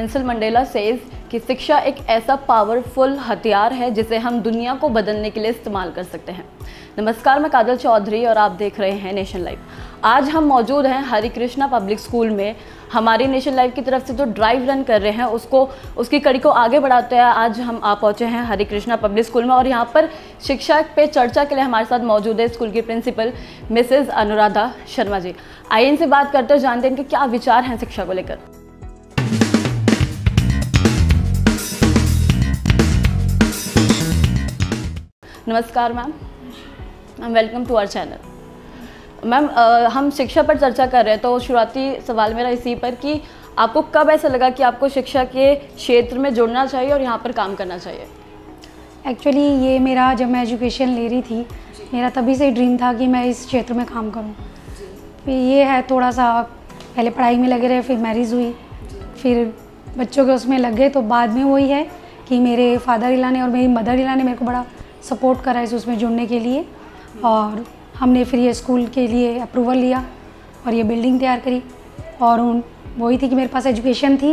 Nelson Mandela says कि शिक्षा एक ऐसा पावरफुल हथियार है जिसे हम दुनिया को बदलने के लिए इस्तेमाल कर सकते हैं। नमस्कार, मैं काजल चौधरी और आप देख रहे हैं नेशन लाइव। आज हम मौजूद हैं हरे कृष्णा पब्लिक स्कूल में। हमारी नेशन लाइव की तरफ से जो ड्राइव रन कर रहे हैं उसकी कड़ी को आगे बढ़ाते हैं आज हम पहुँचे हैं हरे कृष्णा पब्लिक स्कूल में, और यहाँ पर शिक्षा पे चर्चा के लिए हमारे साथ मौजूद है स्कूल की प्रिंसिपल मिसेज अनुराधा शर्मा जी। आइए इनसे बात करते हैं, जानते हैं इनके क्या विचार हैं शिक्षा को लेकर। नमस्कार ma'am, welcome to our channel. Ma'am, हम शिक्षा पर चर्चा कर रहे हैं, तो शुरुआती सवाल मेरा इसी पर कि आपको कब ऐसा लगा कि आपको शिक्षा के क्षेत्र में जुड़ना चाहिए और यहाँ पर काम करना चाहिए? एक्चुअली ये मेरा, जब मैं एजुकेशन ले रही थी, मेरा तभी से ड्रीम था कि मैं इस क्षेत्र में काम करूँ। फिर ये है, थोड़ा सा पहले पढ़ाई में लगे रहे, फिर मैरिज हुई, फिर बच्चों के उसमें लग गए, तो बाद में वही है कि मेरे फादर इला ने और मेरी मदर इला ने मेरे को बड़ा सपोर्ट करा इस उसमें जुड़ने के लिए, और हमने फिर ये स्कूल के लिए अप्रूवल लिया और ये बिल्डिंग तैयार करी। और वही थी कि मेरे पास एजुकेशन थी,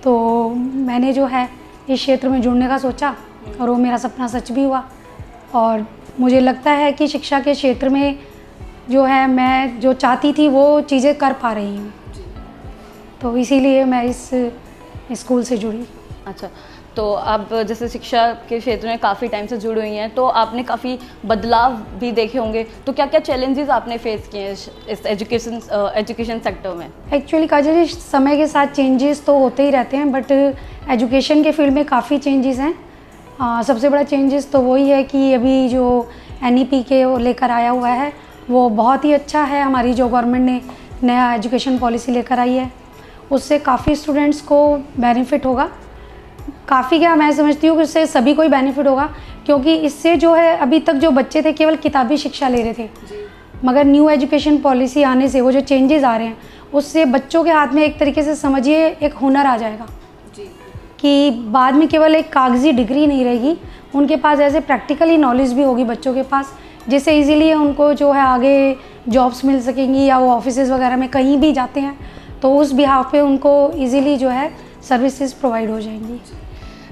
तो मैंने जो है इस क्षेत्र में जुड़ने का सोचा और वो मेरा सपना सच भी हुआ। और मुझे लगता है कि शिक्षा के क्षेत्र में जो है मैं जो चाहती थी वो चीज़ें कर पा रही हूँ, तो इसीलिए मैं इस स्कूल से जुड़ी। अच्छा, तो आप जैसे शिक्षा के क्षेत्र में काफ़ी टाइम से जुड़ी हुई हैं, तो आपने काफ़ी बदलाव भी देखे होंगे, तो क्या क्या चैलेंजेस आपने फेस किए हैं इस एजुकेशन सेक्टर में? एक्चुअली काजल, समय के साथ चेंजेस तो होते ही रहते हैं, बट एजुकेशन के फील्ड में काफ़ी चेंजेस हैं। सबसे बड़ा चेंजेस तो वही है कि अभी जो NEP के लेकर आया हुआ है वो बहुत ही अच्छा है। हमारी जो गवर्नमेंट ने नया एजुकेशन पॉलिसी लेकर आई है, उससे काफ़ी स्टूडेंट्स को बेनिफिट होगा। काफ़ी क्या, मैं समझती हूँ कि उससे सभी को ही बेनिफिट होगा, क्योंकि इससे जो है अभी तक जो बच्चे थे केवल किताबी शिक्षा ले रहे थे, मगर न्यू एजुकेशन पॉलिसी आने से वो जो चेंजेस आ रहे हैं उससे बच्चों के हाथ में एक तरीके से समझिए एक हुनर आ जाएगा कि बाद में केवल एक कागजी डिग्री नहीं रहेगी, उनके पास ऐसे प्रैक्टिकली नॉलेज भी होगी बच्चों के पास, जिससे इजीली उनको जो है आगे जॉब्स मिल सकेंगी, या वो ऑफिसेज़ वगैरह में कहीं भी जाते हैं तो उस बिहाफ पे उनको इजीली जो है सर्विसेज प्रोवाइड हो जाएंगी।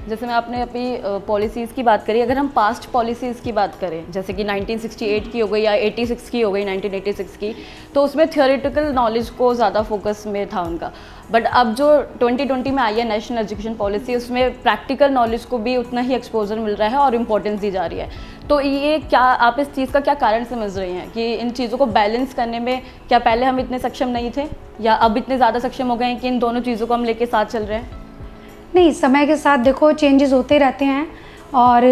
जैसे मैं आपने अपनी पॉलिसीज़ की बात करी, अगर हम पास्ट पॉलिसीज़ की बात करें, जैसे कि 1968 की हो गई या 86 की हो गई, 1986 की, तो उसमें थियोरेटिकल नॉलेज को ज़्यादा फोकस में था उनका। बट अब जो 2020 में आई है नेशनल एजुकेशन पॉलिसी, उसमें प्रैक्टिकल नॉलेज को भी उतना ही एक्सपोजर मिल रहा है और इम्पोर्टेंस दी जा रही है। तो ये क्या, आप इस चीज़ का क्या कारण समझ रही हैं कि इन चीज़ों को बैलेंस करने में क्या पहले हम इतने सक्षम नहीं थे, या अब इतने ज़्यादा सक्षम हो गए हैं कि इन दोनों चीज़ों को हम लेके साथ चल रहे हैं? नहीं, समय के साथ देखो चेंजेस होते रहते हैं, और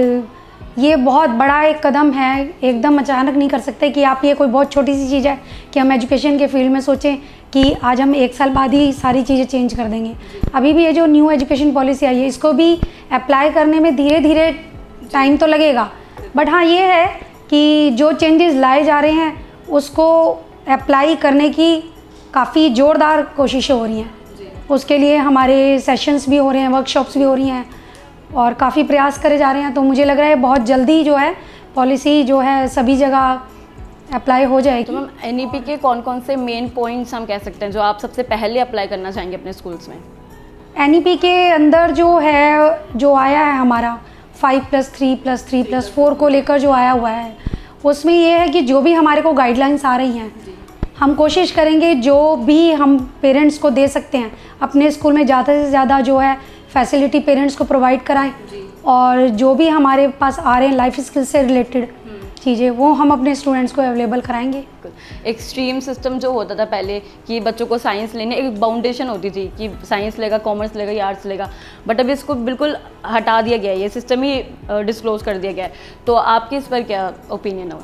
ये बहुत बड़ा एक कदम है, एकदम अचानक नहीं कर सकते कि आप, ये कोई बहुत छोटी सी चीज़ है कि हम एजुकेशन के फील्ड में सोचें कि आज हम 1 साल बाद ही सारी चीज़ें चेंज कर देंगे। अभी भी ये जो न्यू एजुकेशन पॉलिसी आई है, इसको भी अप्लाई करने में धीरे धीरे टाइम तो लगेगा, बट हाँ ये है कि जो चेंजेस लाए जा रहे हैं उसको अप्लाई करने की काफ़ी ज़ोरदार कोशिशें हो रही हैं। उसके लिए हमारे सेशंस भी हो रहे हैं, वर्कशॉप्स भी हो रही हैं, और काफ़ी प्रयास करे जा रहे हैं। तो मुझे लग रहा है बहुत जल्दी जो है पॉलिसी जो है सभी जगह अप्लाई हो जाएगी। तो मैम, NEP के कौन कौन से मेन पॉइंट्स हम कह सकते हैं जो आप सबसे पहले अप्लाई करना चाहेंगे अपने स्कूल्स में? NEP के अंदर जो है, जो आया है हमारा 5+3+3+4 को लेकर जो आया हुआ है, उसमें ये है कि जो भी हमारे को गाइडलाइंस आ रही हैं, हम कोशिश करेंगे जो भी हम पेरेंट्स को दे सकते हैं अपने स्कूल में ज़्यादा से ज़्यादा जो है फैसिलिटी पेरेंट्स को प्रोवाइड कराएं, और जो भी हमारे पास आ रहे हैं लाइफ स्किल से रिलेटेड चीज़ें वो हम अपने स्टूडेंट्स को अवेलेबल कराएंगे। एक स्ट्रीम सिस्टम जो होता था पहले कि बच्चों को साइंस लेने, एक बाउंडेशन होती थी कि साइंस लेगा, कॉमर्स लेगा या आर्ट्स लेगा, बट अभी इसको बिल्कुल हटा दिया गया है, ये सिस्टम ही डिस्क्लोज कर दिया गया है। तो आपकी इस पर क्या ओपिनियन है?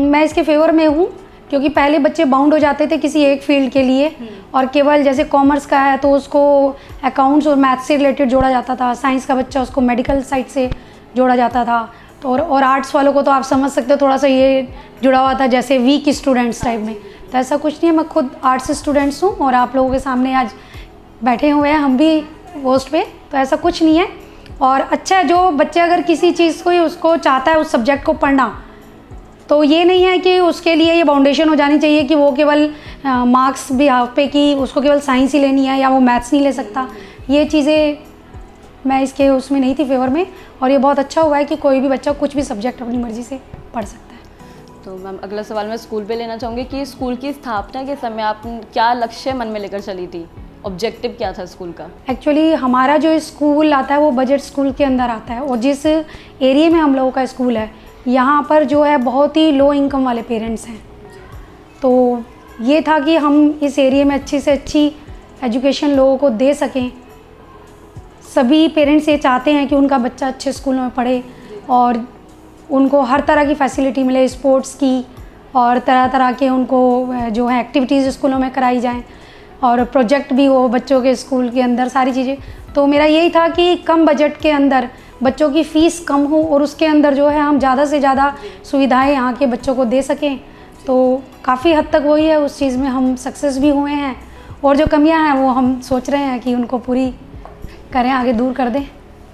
मैं इसके फेवर में हूँ, क्योंकि पहले बच्चे बाउंड हो जाते थे किसी एक फील्ड के लिए, और केवल जैसे कॉमर्स का है तो उसको अकाउंट्स और मैथ्स से रिलेटेड जोड़ा जाता था, साइंस का बच्चा उसको मेडिकल साइड से जोड़ा जाता था, तो और आर्ट्स वालों को तो आप समझ सकते हो थोड़ा सा ये जुड़ा हुआ था जैसे वीक स्टूडेंट्स टाइप में। तो ऐसा कुछ नहीं है, मैं खुद आर्ट्स स्टूडेंट्स हूँ और आप लोगों के सामने आज बैठे हुए हैं हम भी पोस्ट पे, तो ऐसा कुछ नहीं है। और अच्छा है, जो बच्चे अगर किसी चीज़ को ही उसको चाहता है उस सब्जेक्ट को पढ़ना, तो ये नहीं है कि उसके लिए ये बाउंडेशन हो जानी चाहिए कि वो केवल मार्क्स भी हाफ पे कि उसको केवल साइंस ही लेनी है या वो मैथ्स नहीं ले सकता। ये चीज़ें मैं इसके उसमें नहीं थी फेवर में, और ये बहुत अच्छा हुआ है कि कोई भी बच्चा कुछ भी सब्जेक्ट अपनी मर्ज़ी से पढ़ सकता है। तो मैम अगला सवाल मैं स्कूल पे लेना चाहूँगी कि स्कूल की स्थापना के समय आप क्या लक्ष्य मन में लेकर चली थी, ऑब्जेक्टिव क्या था स्कूल का? एक्चुअली हमारा जो स्कूल आता है वो बजट स्कूल के अंदर आता है, और जिस एरिया में हम लोगों का स्कूल है यहाँ पर जो है बहुत ही लो इनकम वाले पेरेंट्स हैं। तो ये था कि हम इस एरिया में अच्छी से अच्छी एजुकेशन लोगों को दे सकें। सभी पेरेंट्स ये चाहते हैं कि उनका बच्चा अच्छे स्कूलों में पढ़े और उनको हर तरह की फैसिलिटी मिले, स्पोर्ट्स की और तरह तरह के उनको जो है एक्टिविटीज़ स्कूलों में कराई जाएं, और प्रोजेक्ट भी हो बच्चों के स्कूल के अंदर, सारी चीज़ें। तो मेरा यही था कि कम बजट के अंदर बच्चों की फ़ीस कम हो और उसके अंदर जो है हम ज़्यादा से ज़्यादा सुविधाएं यहाँ के बच्चों को दे सकें। तो काफ़ी हद तक वही है, उस चीज़ में हम सक्सेस भी हुए हैं, और जो कमियाँ हैं वो हम सोच रहे हैं कि उनको पूरी करें, आगे दूर कर दें।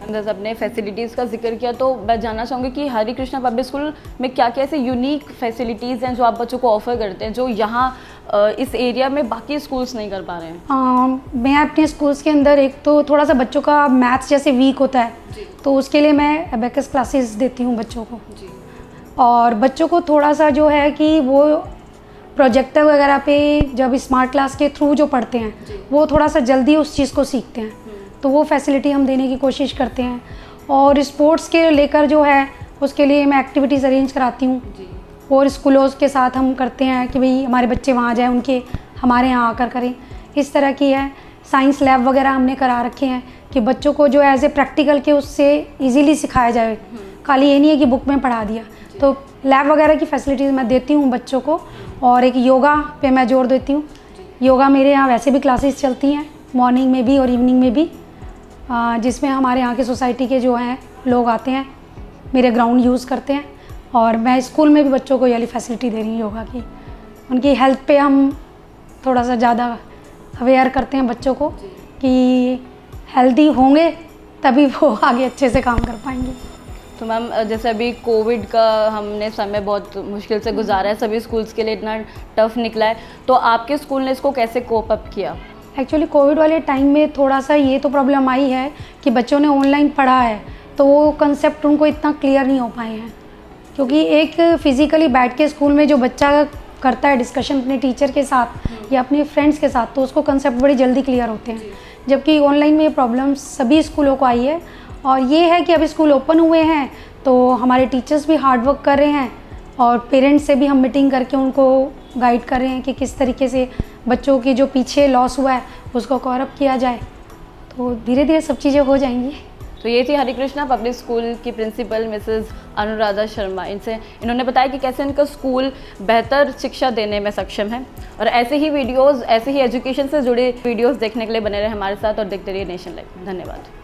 जैसे आपने फैसिलिटीज़ का जिक्र किया तो मैं जानना चाहूँगी कि हरे कृष्णा पब्लिक स्कूल में क्या क्या ऐसे यूनिक फैसिलिटीज़ हैं जो आप बच्चों को ऑफ़र करते हैं, जो यहाँ इस एरिया में बाकी स्कूल्स नहीं कर पा रहे हैं? मैं अपने स्कूल्स के अंदर एक तो थोड़ा सा बच्चों का मैथ्स जैसे वीक होता है, तो उसके लिए मैं अबेकस क्लासेस देती हूँ बच्चों को। और बच्चों को थोड़ा सा जो है कि वो प्रोजेक्टर वगैरह पे जब स्मार्ट क्लास के थ्रू जो पढ़ते हैं वो थोड़ा सा जल्दी उस चीज़ को सीखते हैं, तो वो फैसिलिटी हम देने की कोशिश करते हैं। और स्पोर्ट्स के लेकर जो है उसके लिए मैं एक्टिविटीज़ अरेंज कराती हूँ, और स्कूलों के साथ हम करते हैं कि भाई हमारे बच्चे वहाँ जाएँ, उनके हमारे यहाँ आकर करें, इस तरह की है। साइंस लैब वगैरह हमने करा रखे हैं कि बच्चों को जो एज ए प्रैक्टिकल के उससे इजीली सिखाया जाए, खाली ये नहीं है कि बुक में पढ़ा दिया। तो लैब वगैरह की फैसिलिटीज़ मैं देती हूँ बच्चों को, और एक योगा पे मैं जोर देती हूँ। योगा मेरे यहाँ वैसे भी क्लासेस चलती हैं, मॉर्निंग में भी और इवनिंग में भी, जिसमें हमारे यहाँ के सोसाइटी के जो हैं लोग आते हैं, मेरे ग्राउंड यूज़ करते हैं। और मैं स्कूल में भी बच्चों को ये वाली फैसिलिटी दे रही हूँ योगा की। उनकी हेल्थ पे हम थोड़ा सा ज़्यादा अवेयर करते हैं बच्चों को कि हेल्दी होंगे तभी वो आगे अच्छे से काम कर पाएंगे। तो मैम जैसे अभी कोविड का हमने समय बहुत मुश्किल से गुजारा है, सभी स्कूल्स के लिए इतना टफ निकला है, तो आपके स्कूल ने इसको कैसे कोप अप किया? एक्चुअली कोविड वाले टाइम में थोड़ा सा ये तो प्रॉब्लम आई है कि बच्चों ने ऑनलाइन पढ़ा है तो वो कंसेप्ट उनको इतना क्लियर नहीं हो पाए हैं, क्योंकि एक फ़िज़िकली बैठ के स्कूल में जो बच्चा करता है डिस्कशन अपने टीचर के साथ या अपने फ्रेंड्स के साथ, तो उसको कंसेप्ट बड़ी जल्दी क्लियर होते हैं। जबकि ऑनलाइन में ये प्रॉब्लम सभी स्कूलों को आई है, और ये है कि अभी स्कूल ओपन हुए हैं तो हमारे टीचर्स भी हार्ड वर्क कर रहे हैं, और पेरेंट्स से भी हम मीटिंग करके उनको गाइड कर रहे हैं कि किस तरीके से बच्चों की जो पीछे लॉस हुआ है उसको कवर अप किया जाए। तो धीरे धीरे सब चीज़ें हो जाएंगी। तो ये थी हरे कृष्णा पब्लिक स्कूल की प्रिंसिपल मिसेस अनुराधा शर्मा। इन्होंने बताया कि कैसे इनका स्कूल बेहतर शिक्षा देने में सक्षम है, और ऐसे ही वीडियोस, ऐसे ही एजुकेशन से जुड़े वीडियोस देखने के लिए बने रहे हमारे साथ और देखते रहिए नेशन लाइव। धन्यवाद।